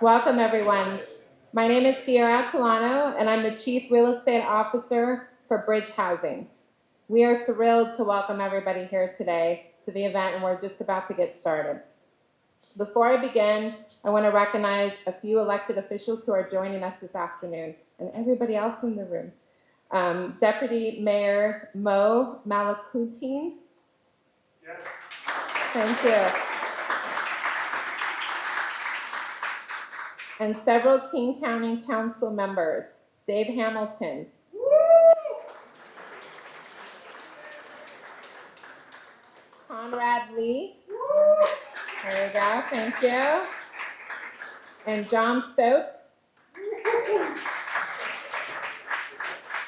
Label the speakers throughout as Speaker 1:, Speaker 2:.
Speaker 1: Welcome, everyone. My name is Sierra Tolano, and I'm the Chief Real Estate Officer for Bridge Housing. We are thrilled to welcome everybody here today to the event, and we're just about to get started. Before I begin, I want to recognize a few elected officials who are joining us this afternoon, and everybody else in the room. Deputy Mayor Mo Malakoutin.
Speaker 2: Yes.
Speaker 1: Thank you. And several King County Council members. Dave Hamilton. Conrad Lee. There you go, thank you. And John Stokes.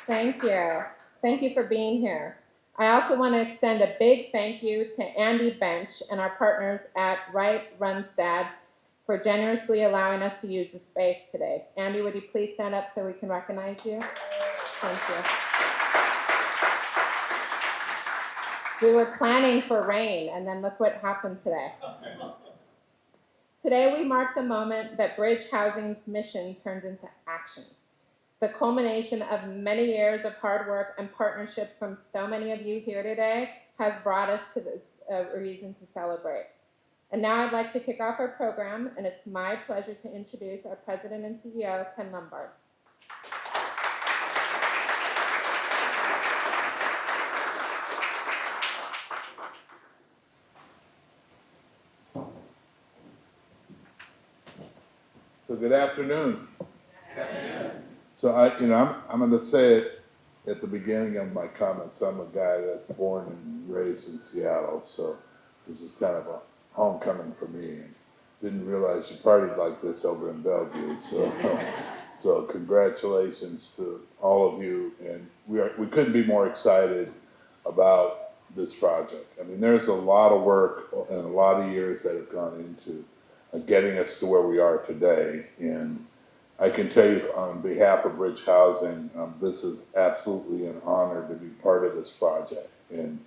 Speaker 1: Thank you. Thank you for being here. I also want to extend a big thank you to Andy Bench and our partners at Wright Runstad for generously allowing us to use the space today. Andy, would you please stand up so we can recognize you? Thank you. We were planning for rain, and then look what happened today. Today we mark the moment that Bridge Housing's mission turns into action. The culmination of many years of hard work and partnership from so many of you here today has brought us to a reason to celebrate. And now I'd like to kick off our program, and it's my pleasure to introduce our President and CEO, Ken Lombard.
Speaker 3: So good afternoon. So I'm going to say it at the beginning of my comments. I'm a guy that's born and raised in Seattle, so this is kind of a homecoming for me. And didn't realize you partied like this over in Bellevue. So congratulations to all of you, and we couldn't be more excited about this project. I mean, there's a lot of work and a lot of years that have gone into getting us to where we are today. And I can tell you on behalf of Bridge Housing, this is absolutely an honor to be part of this project. And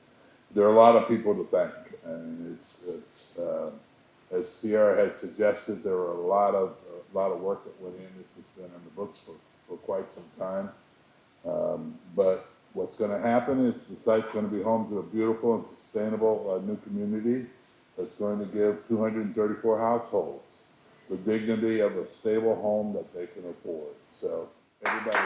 Speaker 3: there are a lot of people to thank. And it's as Sierra had suggested, there were a lot of work that went in. This has been in the books for quite some time. But what's going to happen is the site's going to be home to a beautiful and sustainable new community that's going to give 234 households the dignity of a stable home that they can afford. So everybody.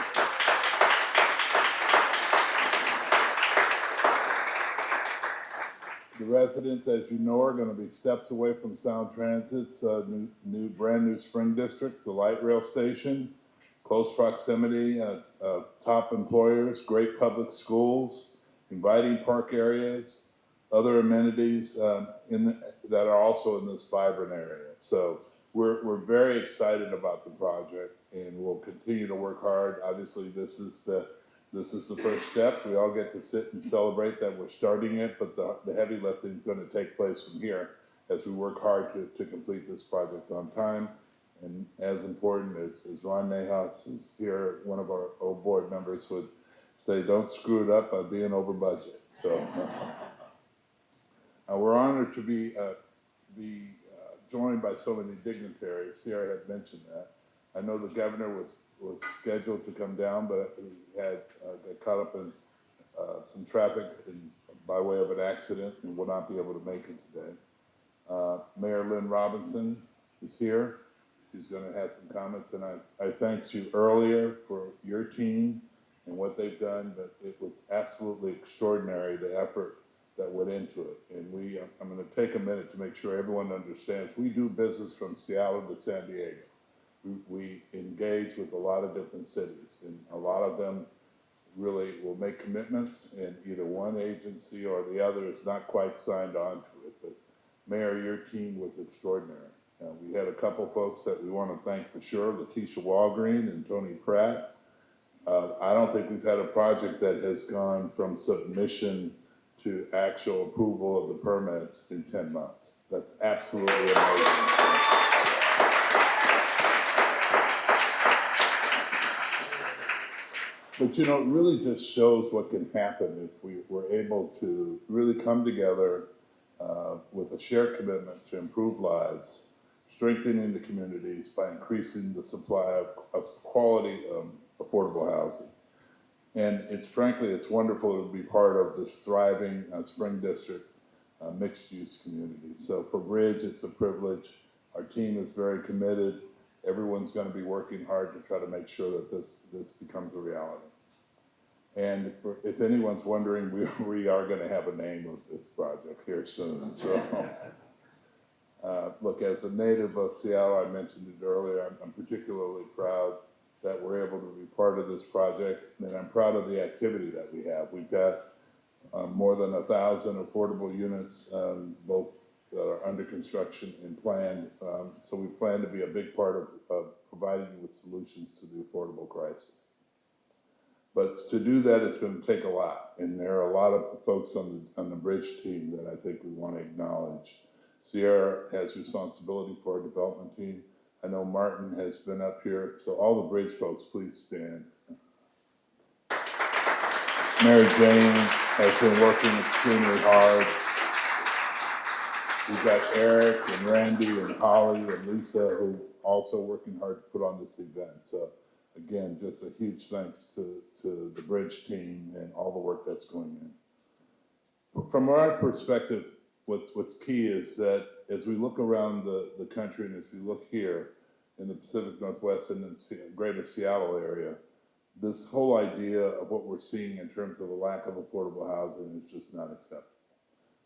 Speaker 3: The residents, as you know, are going to be steps away from Sound Transit's brand new Spring District, the light rail station, close proximity, top employers, great public schools, inviting park areas, other amenities that are also in this vibrant area. So we're very excited about the project, and we'll continue to work hard. Obviously, this is the first step. We all get to sit and celebrate that we're starting it, but the heavy lifting is going to take place from here as we work hard to complete this project on time. And as important as Ron Nahas is here, one of our old board members would say, don't screw it up by being over budget. So we're honored to be joined by so many dignitaries. Sierra had mentioned that. I know the governor was scheduled to come down, but he had got caught up in some traffic by way of an accident and will not be able to make it today. Mayor Lynn Robinson is here. She's going to have some comments, and I thanked you earlier for your team and what they've done, but it was absolutely extraordinary, the effort that went into it. And I'm going to take a minute to make sure everyone understands. We do business from Seattle to San Diego. We engage with a lot of different cities, and a lot of them really will make commitments, and either one agency or the other is not quite signed on to it. But Mayor, your team was extraordinary. We had a couple folks that we want to thank for sure, Letitia Walgreen and Tony Pratt. I don't think we've had a project that has gone from submission to actual approval of the permits in 10 months. That's absolutely amazing. But it really just shows what can happen if we were able to really come together with a shared commitment to improve lives, strengthening the communities by increasing the supply of quality affordable housing. And it's wonderful to be part of this thriving Spring District mixed-use community. So for Bridge, it's a privilege. Our team is very committed. Everyone's going to be working hard to try to make sure that this becomes a reality. And if anyone's wondering, we are going to have a name of this project here soon. So, look, as a native of Seattle, I mentioned it earlier, I'm particularly proud that we're able to be part of this project, and I'm proud of the activity that we have. We've got more than 1,000 affordable units, both that are under construction and planned. So we plan to be a big part of providing you with solutions to the affordable crisis. But to do that, it's going to take a lot, and there are a lot of folks on the Bridge team that I think we want to acknowledge. Sierra has responsibility for our development team. I know Martin has been up here, so all the Bridge folks, please stand. Mary Jane has been working extremely hard. We've got Eric and Randy and Holly and Lisa who also working hard to put on this event. So again, just a huge thanks to the Bridge team and all the work that's going in. From our perspective, what's key is that as we look around the country and as we look here in the Pacific Northwest and the greater Seattle area, this whole idea of what we're seeing in terms of a lack of affordable housing is just not acceptable.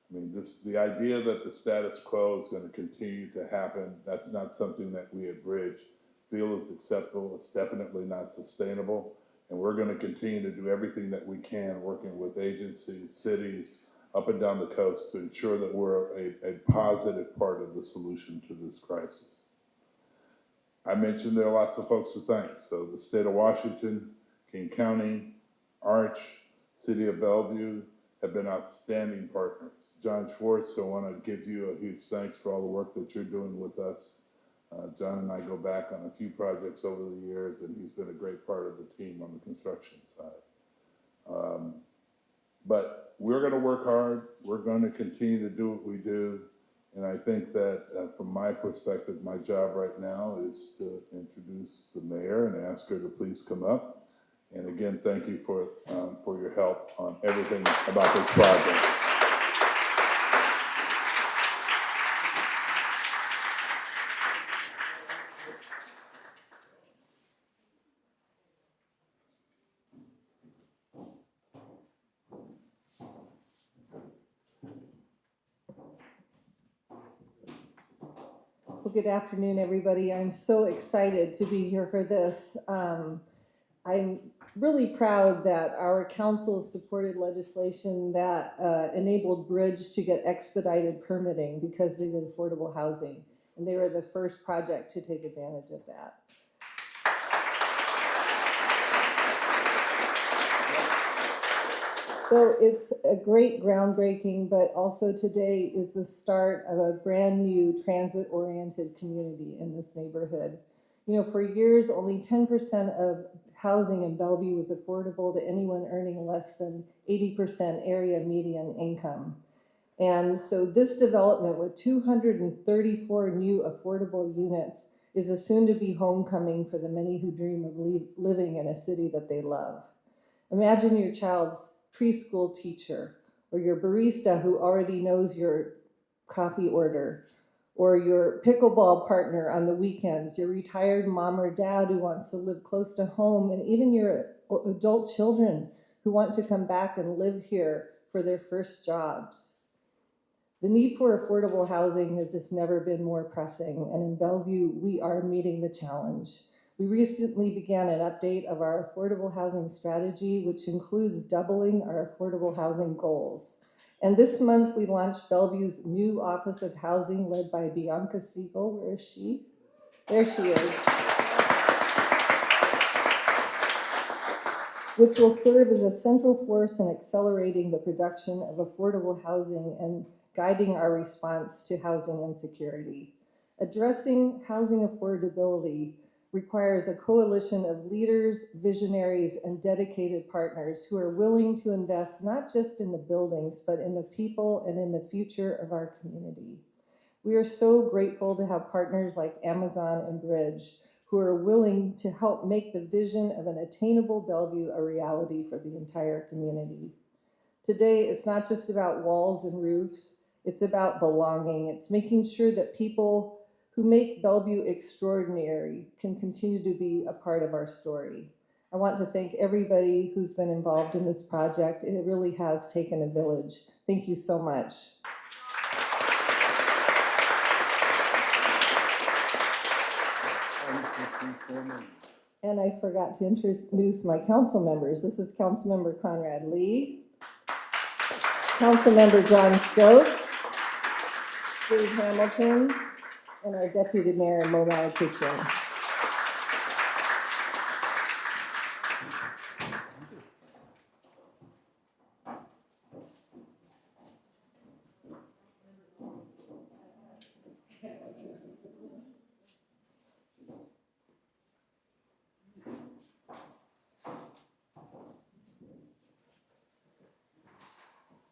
Speaker 3: I mean, the idea that the status quo is going to continue to happen, that's not something that we at Bridge feel is acceptable. It's definitely not sustainable. And we're going to continue to do everything that we can, working with agencies, cities, up and down the coast to ensure that we're a positive part of the solution to this crisis. I mentioned there are lots of folks to thank. So the state of Washington, King County, Arch, City of Bellevue have been outstanding partners. John Schwartz, I want to give you a huge thanks for all the work that you're doing with us. John and I go back on a few projects over the years, and he's been a great part of the team on the construction side. But we're going to work hard. We're going to continue to do what we do. And I think that from my perspective, my job right now is to introduce the mayor and ask her to please come up. And again, thank you for your help on everything about this project.
Speaker 2: Well, good afternoon, everybody. I'm so excited to be here for this. I'm really proud that our council supported legislation that enabled Bridge to get expedited permitting because they did affordable housing. And they were the first project to take advantage of that. So it's a great groundbreaking, but also today is the start of a brand new transit-oriented community in this neighborhood. You know, for years, only 10% of housing in Bellevue was affordable to anyone earning less than 80% area median income. And so this development with 234 new affordable units is a soon-to-be homecoming for the many who dream of living in a city that they love. Imagine your child's preschool teacher, or your barista who already knows your coffee order, or your pickleball partner on the weekends, your retired mom or dad who wants to live close to home, and even your adult children who want to come back and live here for their first jobs. The need for affordable housing has just never been more pressing, and in Bellevue, we are meeting the challenge. We recently began an update of our affordable housing strategy, which includes doubling our affordable housing goals. And this month, we launched Bellevue's new Office of Housing, led by Bianca Siegel. Where is she? There she is. Which will serve as a central force in accelerating the production of affordable housing and guiding our response to housing insecurity. Addressing housing affordability requires a coalition of leaders, visionaries, and dedicated partners who are willing to invest not just in the buildings, but in the people and in the future of our community. We are so grateful to have partners like Amazon and Bridge who are willing to help make the vision of an attainable Bellevue a reality for the entire community. Today, it's not just about walls and roofs, it's about belonging. It's making sure that people who make Bellevue extraordinary can continue to be a part of our story. I want to thank everybody who's been involved in this project. It really has taken a village. Thank you so much. And I forgot to introduce my council members. This is Councilmember Conrad Lee, Councilmember John Stokes, Dave Hamilton, and our Deputy Mayor, Mona Kitchen.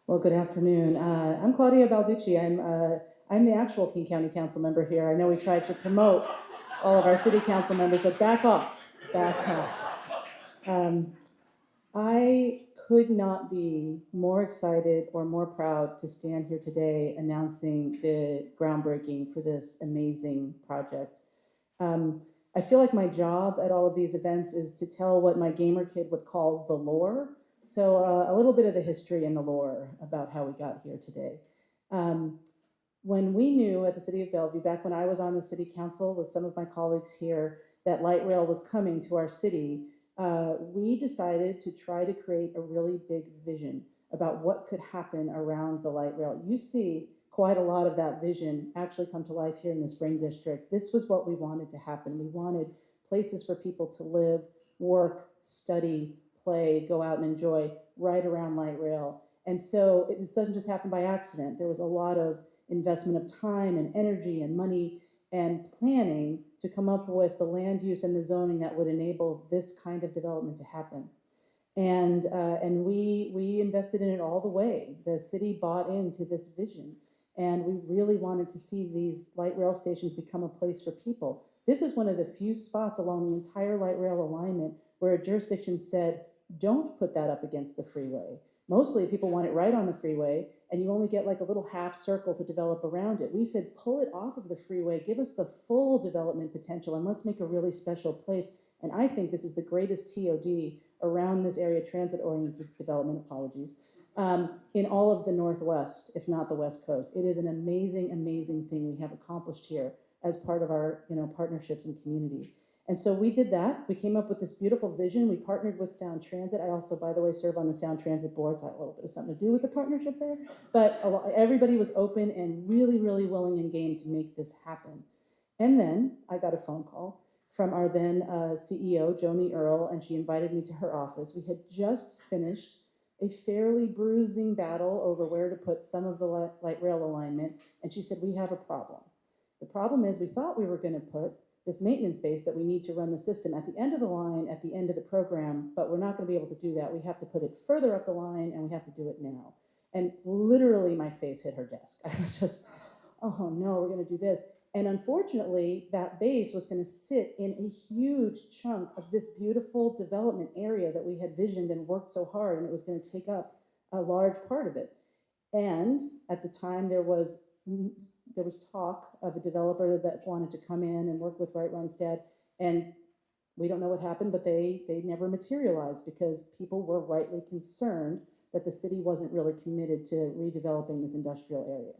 Speaker 4: Well, good afternoon. I'm Claudia Balducci. I'm the actual King County Council member here. I know we tried to promote all of our city council members, but back off. I could not be more excited or more proud to stand here today announcing the groundbreaking for this amazing project. I feel like my job at all of these events is to tell what my gamer kid would call the lore. So a little bit of the history and the lore about how we got here today. When we knew at the City of Bellevue, back when I was on the City Council with some of my colleagues here, that light rail was coming to our city, we decided to try to create a really big vision about what could happen around the light rail. You see quite a lot of that vision actually come to life here in the Spring District. This was what we wanted to happen. We wanted places for people to live, work, study, play, go out and enjoy right around light rail. And so this doesn't just happen by accident. There was a lot of investment of time and energy and money and planning to come up with the land use and the zoning that would enable this kind of development to happen. And we invested in it all the way. The city bought into this vision, and we really wanted to see these light rail stations become a place for people. This is one of the few spots along the entire light rail alignment where a jurisdiction said, don't put that up against the freeway. Mostly people want it right on the freeway, and you only get like a little half circle to develop around it. We said, pull it off of the freeway, give us the full development potential, and let's make a really special place. And I think this is the greatest TOD around this area, transit-oriented development, in all of the Northwest, if not the West Coast. It is an amazing, amazing thing we have accomplished here as part of our partnerships and community. And so we did that. We came up with this beautiful vision. We partnered with Sound Transit. I also, by the way, serve on the Sound Transit board, so I have a little bit of something to do with the partnership there. But everybody was open and really, really willing and game to make this happen. And then I got a phone call from our then CEO, Joni Earl, and she invited me to her office. We had just finished a fairly bruising battle over where to put some of the light rail alignment, and she said, we have a problem. The problem is we thought we were going to put this maintenance base that we need to run the system at the end of the line, at the end of the program, but we're not going to be able to do that. We have to put it further up the line, and we have to do it now. And literally my face hit her desk. I was just, oh no, we're going to do this. And unfortunately, that base was going to sit in a huge chunk of this beautiful development area that we had visioned and worked so hard, and it was going to take up a large part of it. And at the time, there was talk of a developer that wanted to come in and work with Wright Runstad, and we don't know what happened, but they never materialized because people were rightly concerned that the city wasn't really committed to redeveloping this industrial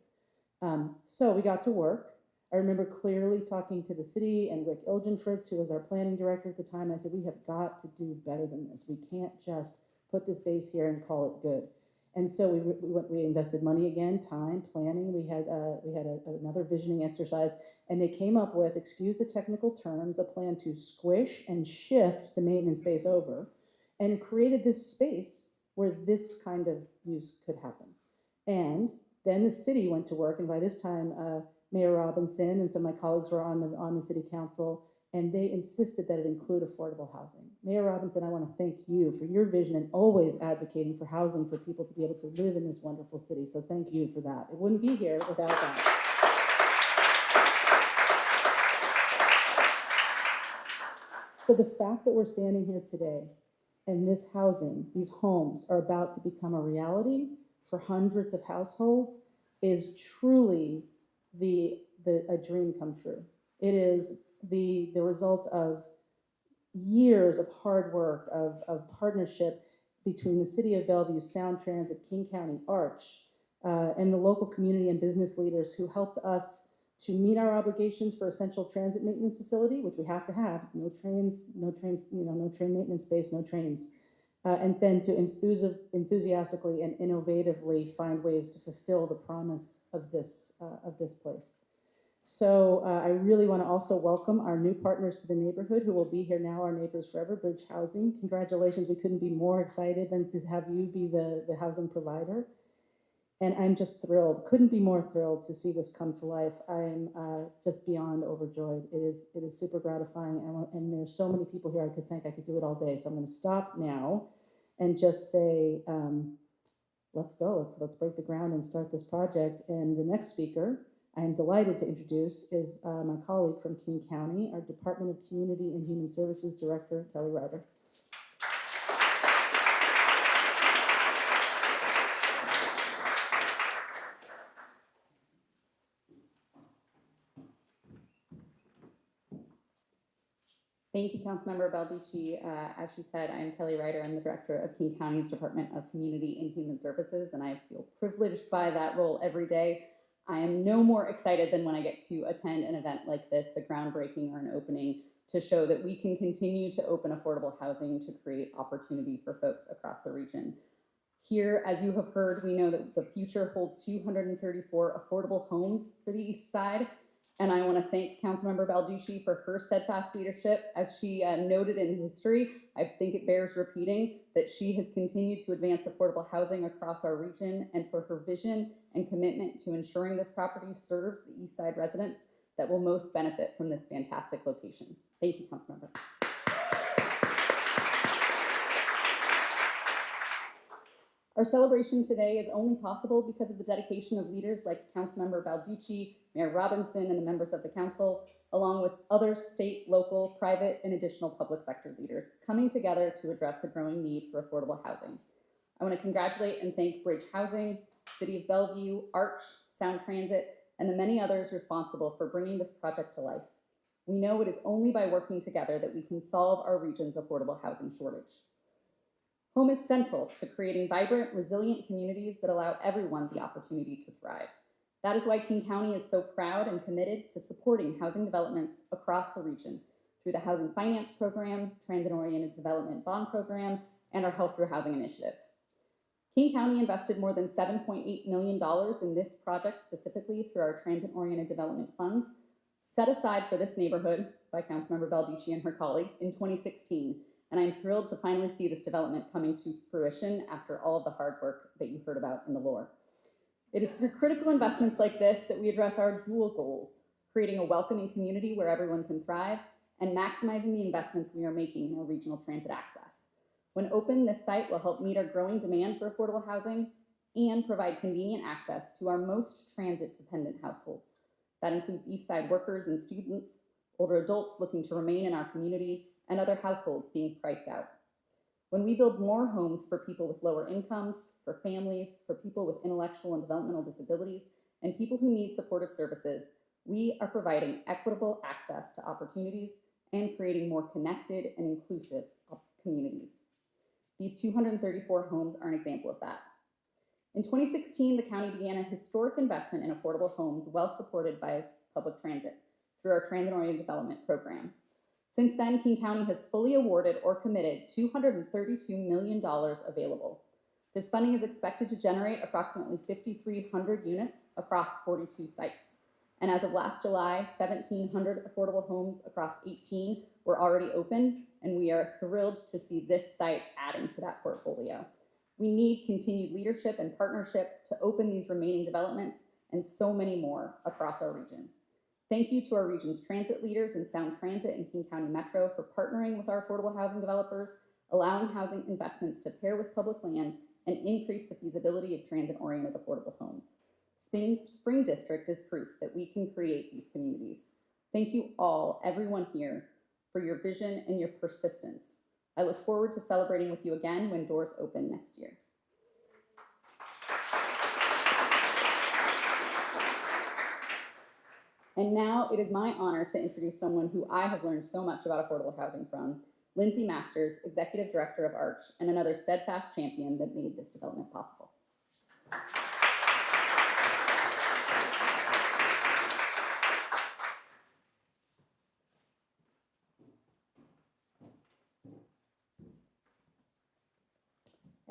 Speaker 4: area. So we got to work. I remember clearly talking to the city and Rick Ilgenfritz, who was our planning director at the time. I said, we have got to do better than this. We can't just put this base here and call it good. And so we invested money again, time, planning. We had another visioning exercise, and they came up with, excuse the technical terms, a plan to squish and shift the maintenance base over, and created this space where this kind of use could happen. And then the city went to work, and by this time, Mayor Robinson and some of my colleagues were on the city council, and they insisted that it include affordable housing. Mayor Robinson, I want to thank you for your vision and always advocating for housing for people to be able to live in this wonderful city. So thank you for that. It wouldn't be here without that. So the fact that we're standing here today and this housing, these homes are about to become a reality for hundreds of households is truly a dream come true. It is the result of years of hard work, of partnership between the City of Bellevue, Sound Transit, King County, Arch, and the local community and business leaders who helped us to meet our obligations for essential transit maintenance facility, which we have to have, no train maintenance space, no trains, and then to enthusiastically and innovatively find ways to fulfill the promise of this place. So I really want to also welcome our new partners to the neighborhood who will be here now, our neighbors forever, Bridge Housing. Congratulations, we couldn't be more excited than to have you be the housing provider. And I'm just thrilled, couldn't be more thrilled to see this come to life. I'm just beyond overjoyed. It is super gratifying, and there's so many people here I could thank. I could do it all day. So I'm going to stop now and just say, let's go. Let's break the ground and start this project. And the next speaker I am delighted to introduce is my colleague from King County, our Department of Community and Human Services Director, Kelly Ryder.
Speaker 5: Thank you, Councilmember Balducci. As she said, I'm Kelly Ryder. I'm the Director of King County's Department of Community and Human Services, and I feel privileged by that role every day. I am no more excited than when I get to attend an event like this, a groundbreaking or an opening, to show that we can continue to open affordable housing to create opportunity for folks across the region. Here, as you have heard, we know that the future holds 234 affordable homes for the East Side. And I want to thank Councilmember Balducci for her steadfast leadership. As she noted in history, I think it bears repeating that she has continued to advance affordable housing across our region, and for her vision and commitment to ensuring this property serves the East Side residents that will most benefit from this fantastic location. Thank you, Councilmember. Our celebration today is only possible because of the dedication of leaders like Councilmember Balducci, Mayor Robinson, and the members of the council, along with other state, local, private, and additional public sector leaders coming together to address the growing need for affordable housing. I want to congratulate and thank Bridge Housing, City of Bellevue, Arch, Sound Transit, and the many others responsible for bringing this project to life. We know it is only by working together that we can solve our region's affordable housing shortage. Home is central to creating vibrant, resilient communities that allow everyone the opportunity to thrive. That is why King County is so proud and committed to supporting housing developments across the region through the Housing Finance Program, Transit-Oriented Development Bond Program, and our Health Through Housing initiative. King County invested more than $7.8 million in this project specifically through our Transit-Oriented Development Funds, set aside for this neighborhood by Councilmember Balducci and her colleagues in 2016. And I'm thrilled to finally see this development coming to fruition after all of the hard work that you heard about in the lore. It is through critical investments like this that we address our dual goals, creating a welcoming community where everyone can thrive and maximizing the investments we are making in our regional transit access. When open, this site will help meet our growing demand for affordable housing and provide convenient access to our most transit-dependent households. That includes East Side workers and students, older adults looking to remain in our community, and other households being priced out. When we build more homes for people with lower incomes, for families, for people with intellectual and developmental disabilities, and people who need supportive services, we are providing equitable access to opportunities and creating more connected and inclusive communities. These 234 homes are an example of that. In 2016, the county began a historic investment in affordable homes well supported by public transit through our Transit-Oriented Development Program. Since then, King County has fully awarded or committed $232 million available. This funding is expected to generate approximately 5,300 units across 42 sites. And as of last July, 1,700 affordable homes across 18 were already open, and we are thrilled to see this site adding to that portfolio. We need continued leadership and partnership to open these remaining developments and so many more across our region. Thank you to our region's transit leaders in Sound Transit and King County Metro for partnering with our affordable housing developers, allowing housing investments to pair with public land and increase the feasibility of transit-oriented affordable homes. Spring District is proof that we can create these communities. Thank you all, everyone here, for your vision and your persistence. I look forward to celebrating with you again when doors open next year. And now it is my honor to introduce someone who I have learned so much about affordable housing from, Lindsay Masters, Executive Director of ARCH, and another steadfast champion that made this development possible.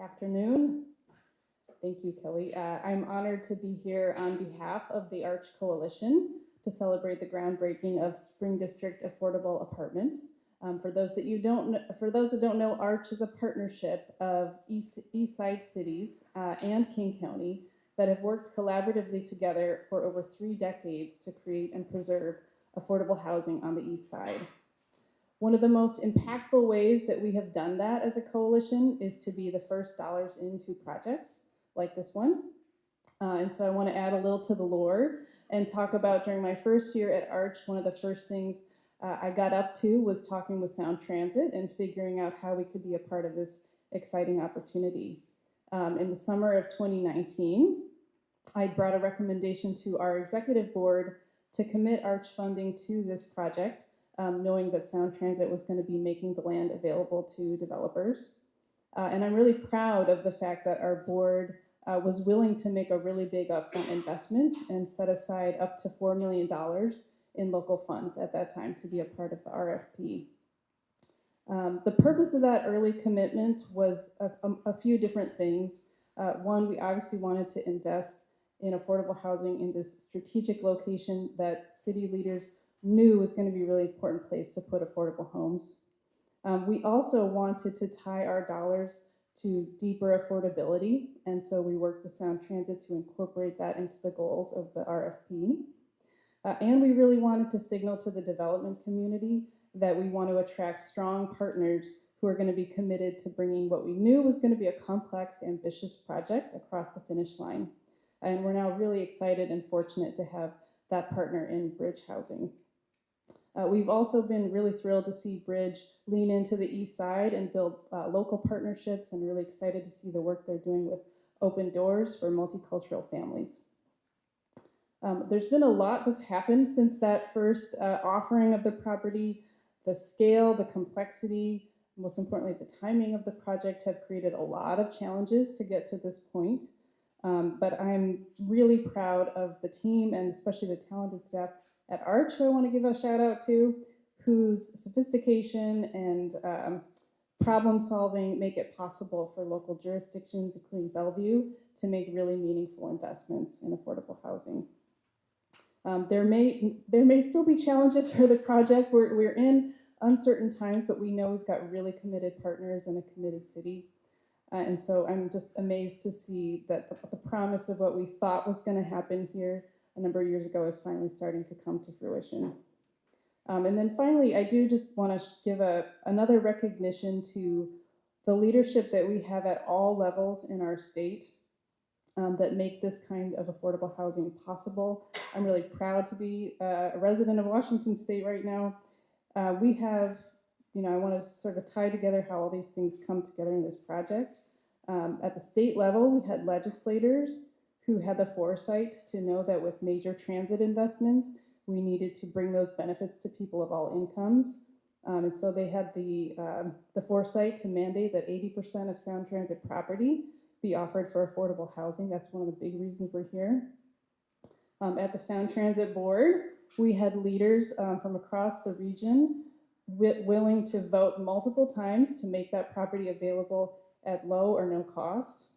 Speaker 4: Afternoon. Thank you, Kelly. I'm honored to be here on behalf of the ARCH Coalition to celebrate the groundbreaking of Spring District Affordable Apartments. For those that don't know, ARCH is a partnership of East Side cities and King County that have worked collaboratively together for over 3 decades to create and preserve affordable housing on the East Side. One of the most impactful ways that we have done that as a coalition is to be the first dollars into projects like this one. And so I want to add a little to the lore and talk about during my first year at ARCH, one of the first things I got up to was talking with Sound Transit and figuring out how we could be a part of this exciting opportunity. In the summer of 2019, I brought a recommendation to our executive board to commit ARCH funding to this project, knowing that Sound Transit was going to be making the land available to developers. And I'm really proud of the fact that our board was willing to make a really big upfront investment and set aside up to $4 million in local funds at that time to be a part of the RFP. The purpose of that early commitment was a few different things. One, we obviously wanted to invest in affordable housing in this strategic location that city leaders knew was going to be a really important place to put affordable homes. We also wanted to tie our dollars to deeper affordability, and so we worked with Sound Transit to incorporate that into the goals of the RFP. And we really wanted to signal to the development community that we want to attract strong partners who are going to be committed to bringing what we knew was going to be a complex, ambitious project across the finish line. And we're now really excited and fortunate to have that partner in Bridge Housing. We've also been really thrilled to see Bridge lean into the East Side and build local partnerships, and really excited to see the work they're doing with Open Doors for multicultural families. There's been a lot that's happened since that first offering of the property. The scale, the complexity, most importantly, the timing of the project have created a lot of challenges to get to this point. But I'm really proud of the team and especially the talented staff at ARCH, who I want to give a shout out to, whose sophistication and problem solving make it possible for local jurisdictions, including Bellevue, to make really meaningful investments in affordable housing. There may still be challenges for the project. We're in uncertain times, but we know we've got really committed partners and a committed city. And so I'm just amazed to see that the promise of what we thought was going to happen here a number of years ago is finally starting to come to fruition. And then finally, I do just want to give another recognition to the leadership that we have at all levels in our state that make this kind of affordable housing possible. I'm really proud to be a resident of Washington State right now. We have, I want to sort of tie together how all these things come together in this project. At the state level, we had legislators who had the foresight to know that with major transit investments, we needed to bring those benefits to people of all incomes. And so they had the foresight to mandate that 80% of Sound Transit property be offered for affordable housing. That's one of the big reasons we're here. At the Sound Transit Board, we had leaders from across the region willing to vote multiple times to make that property available at low or no cost.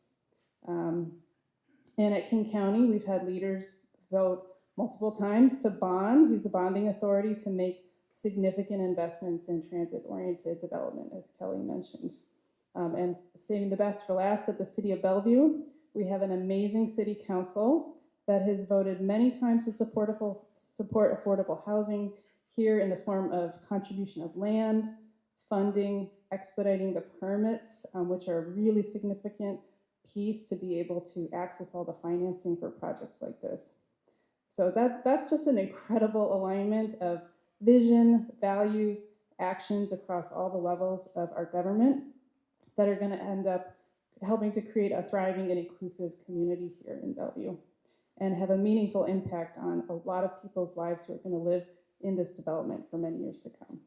Speaker 4: And at King County, we've had leaders vote multiple times to use the bonding authority to make significant investments in transit-oriented development, as Kelly mentioned. And saving the best for last, at the City of Bellevue, we have an amazing city council that has voted many times to support affordable housing here in the form of contribution of land, funding, expediting the permits, which are a really significant piece to be able to access all the financing for projects like this. So that's just an incredible alignment of vision, values, actions across all the levels of our government that are going to end up helping to create a thriving and inclusive community here in Bellevue and have a meaningful impact on a lot of people's lives who are going to live in this development for many years to come.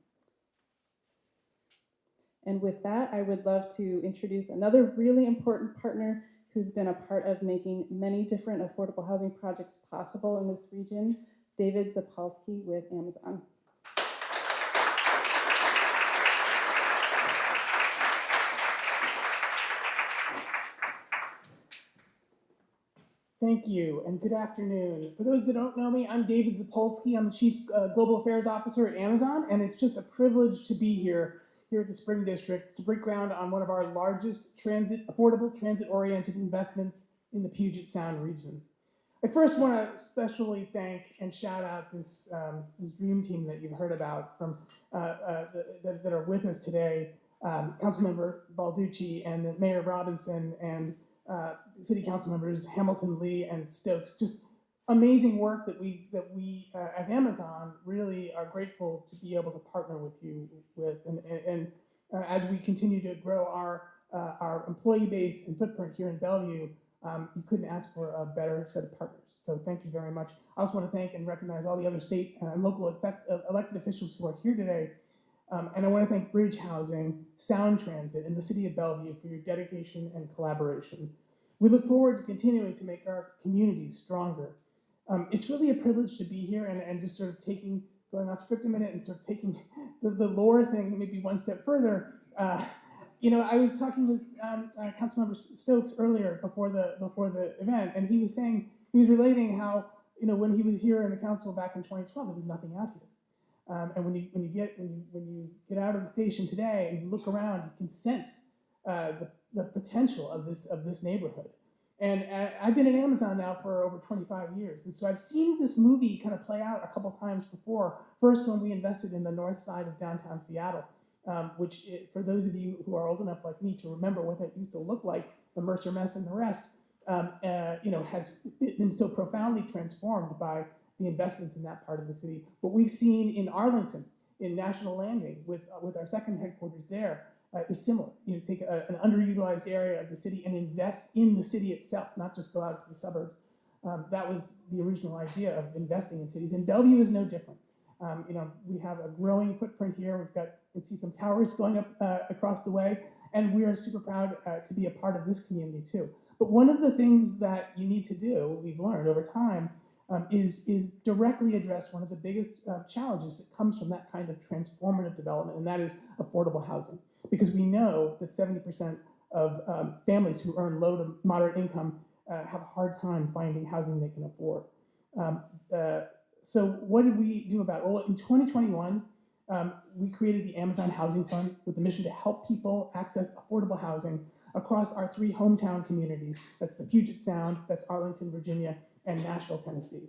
Speaker 4: And with that, I would love to introduce another really important partner who's been a part of making many different affordable housing projects possible in this region, David Zapolsky with Amazon.
Speaker 6: Thank you, and good afternoon. For those that don't know me, I'm David Zapolsky. I'm the Chief Global Affairs Officer at Amazon, and it's just a privilege to be here at the Spring District to break ground on one of our largest affordable transit-oriented investments in the Puget Sound region. I first want to especially thank and shout out this dream team that you've heard about from that are with us today, Councilmember Balducci and Mayor Robinson and City Council members Hamilton, Lee, and Stokes. Just amazing work that we as Amazon really are grateful to be able to partner with you with, and as we continue to grow our employee base and footprint here in Bellevue, you couldn't ask for a better set of partners. So thank you very much. I also want to thank and recognize all the other state and local elected officials who are here today. And I want to thank Bridge Housing, Sound Transit, and the City of Bellevue for your dedication and collaboration. We look forward to continuing to make our communities stronger. It's really a privilege to be here and just sort of going off script a minute and sort of taking the lore thing maybe one step further. I was talking with Councilmember Stokes earlier before the event, and he was relating how when he was here in the council back in 2012, there was nothing out here. And when you get out of the station today and you look around, you can sense the potential of this neighborhood. And I've been at Amazon now for over 25 years, and so I've seen this movie kind of play out a couple times before. First, when we invested in the north side of downtown Seattle, which, for those of you who are old enough like me to remember what that used to look like, the Mercer Mess and the rest, has been so profoundly transformed by the investments in that part of the city. What we've seen in Arlington, in National Landing, with our second headquarters there, is similar. Take an underutilized area of the city and invest in the city itself, not just go out to the suburbs. That was the original idea of investing in cities, and Bellevue is no different. We have a growing footprint here. You can see some towers going up across the way, and we are super proud to be a part of this community too. But one of the things that you need to do, we've learned over time, is directly address one of the biggest challenges that comes from that kind of transformative development, and that is affordable housing. Because we know that 70% of families who earn low to moderate income have a hard time finding housing they can afford. So what did we do about it? Well, in 2021, we created the Amazon Housing Fund with the mission to help people access affordable housing across our 3 hometown communities. That's the Puget Sound, that's Arlington, Virginia, and Nashville, Tennessee.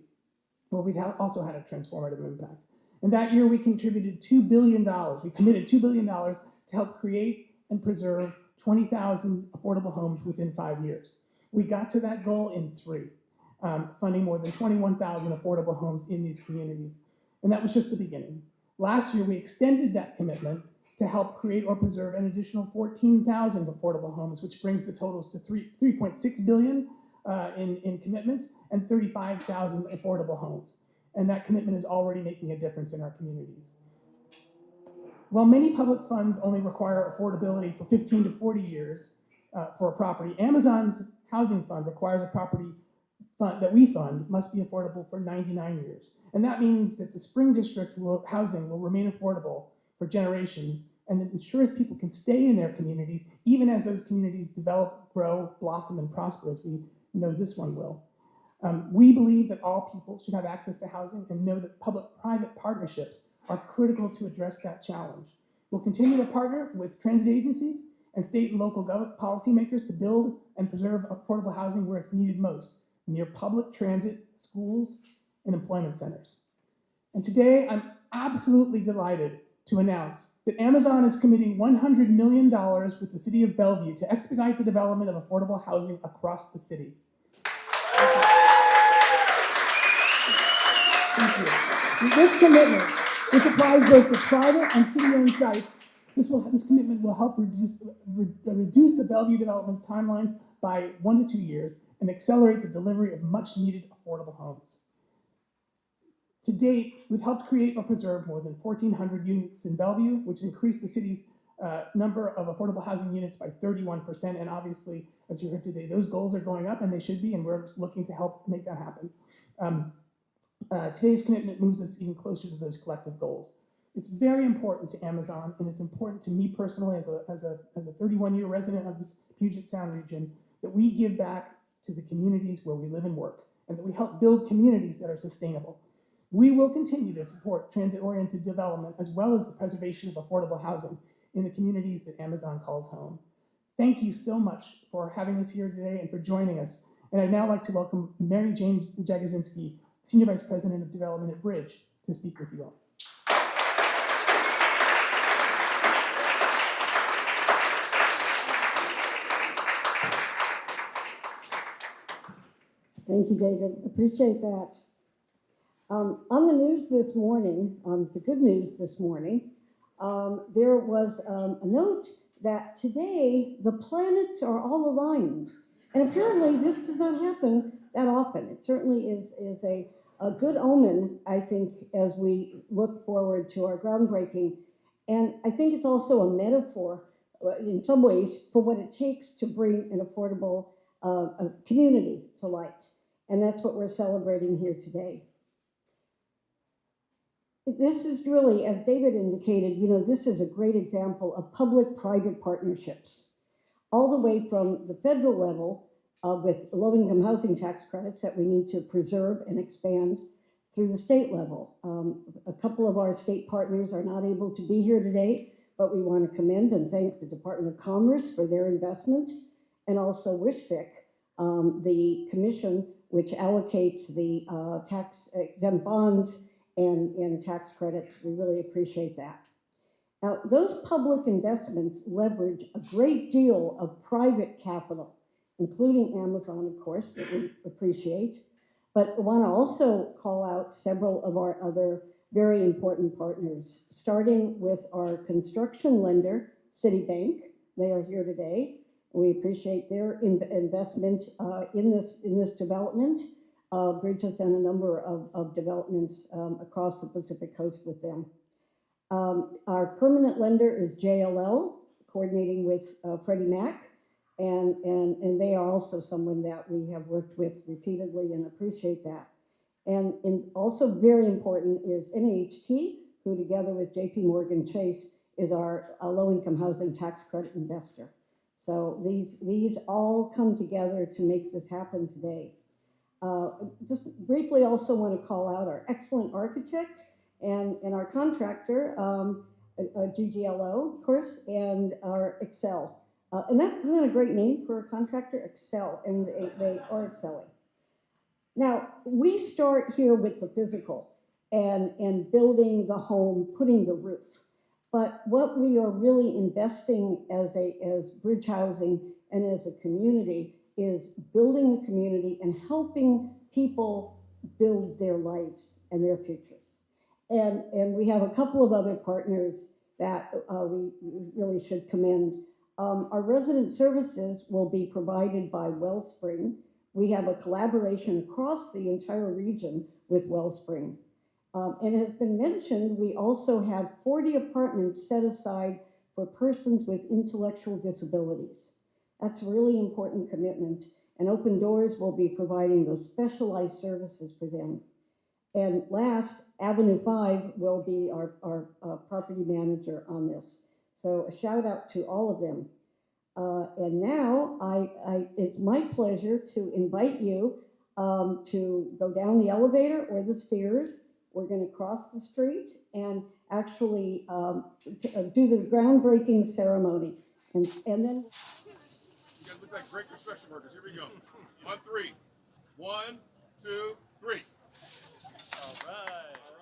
Speaker 6: Well, we've also had a transformative impact. And that year we contributed $2 billion. We committed $2 billion to help create and preserve 20,000 affordable homes within 5 years. We got to that goal in 3, funding more than 21,000 affordable homes in these communities. And that was just the beginning. Last year, we extended that commitment to help create or preserve an additional 14,000 affordable homes, which brings the totals to $3.6 billion in commitments and 35,000 affordable homes. And that commitment is already making a difference in our communities. While many public funds only require affordability for 15 to 40 years for a property, Amazon's housing fund requires a property fund that we fund must be affordable for 99 years. And that means that the Spring District housing will remain affordable for generations, and it ensures people can stay in their communities, even as those communities develop, grow, blossom, and prosper, as we know this one will. We believe that all people should have access to housing and know that public-private partnerships are critical to address that challenge. We'll continue to partner with transit agencies and state and local policymakers to build and preserve affordable housing where it's needed most, near public transit, schools, and employment centers. And today, I'm absolutely delighted to announce that Amazon is committing $100 million with the City of Bellevue to expedite the development of affordable housing across the city. Thank you. This commitment which applies both to private and city-owned sites. This commitment will help reduce the Bellevue development timelines by 1 to 2 years and accelerate the delivery of much-needed affordable homes. To date, we've helped create or preserve more than 1,400 units in Bellevue, which increased the city's number of affordable housing units by 31%. And obviously, as you heard today, those goals are going up, and they should be, and we're looking to help make that happen. Today's commitment moves us even closer to those collective goals. It's very important to Amazon, and it's important to me personally as a 31-year resident of this Puget Sound region, that we give back to the communities where we live and work, and that we help build communities that are sustainable. We will continue to support transit-oriented development as well as the preservation of affordable housing in the communities that Amazon calls home. Thank you so much for having us here today and for joining us. And I'd now like to welcome Mary Jane Jagosinski, Senior Vice President of Development at Bridge, to speak with you all.
Speaker 7: Thank you, David. Appreciate that. On the news this morning, the good news this morning, there was a note that today the planets are all aligned. And apparently this does not happen that often. It certainly is a good omen, I think, as we look forward to our groundbreaking. And I think it's also a metaphor, in some ways, for what it takes to bring an affordable community to light. And that's what we're celebrating here today. This is really, as David indicated, this is a great example of public-private partnerships, all the way from the federal level with low-income housing tax credits that we need to preserve and expand through the state level. A couple of our state partners are not able to be here today, but we want to commend and thank the Department of Commerce for their investment, and also WSFIC, the commission which allocates the tax-exempt bonds and tax credits. We really appreciate that. Now, those public investments leverage a great deal of private capital, including Amazon, of course, that we appreciate. But I want to also call out several of our other very important partners, starting with our construction lender, Citibank. They are here today. We appreciate their investment in this development. Bridge has done a number of developments across the Pacific Coast with them. Our permanent lender is JLL, coordinating with Freddie Mac, and they are also someone that we have worked with repeatedly and appreciate that. And also very important is NAHT, who together with JP Morgan Chase is our low-income housing tax credit investor. So these all come together to make this happen today. Just briefly also want to call out our excellent architect and our contractor, GGLO, of course, and our Excel. And that's kind of a great name for a contractor, Excel, and they are excelling. Now, we start here with the physical and building the home, putting the roof. But what we are really investing as Bridge Housing and as a community is building the community and helping people build their lives and their futures. And we have a couple of other partners that we really should commend. Our resident services will be provided by Wellspring. We have a collaboration across the entire region with Wellspring. And it has been mentioned, we also have 40 apartments set aside for persons with intellectual disabilities. That's a really important commitment. And Open Doors will be providing those specialized services for them. And last, Avenue 5 will be our property manager on this. So a shout out to all of them. And now it's my pleasure to invite you to go down the elevator or the stairs. We're going to cross the street and actually do the groundbreaking ceremony. And then...
Speaker 8: You guys look like great construction workers. Here we go. On three. 1, 2, 3. All right.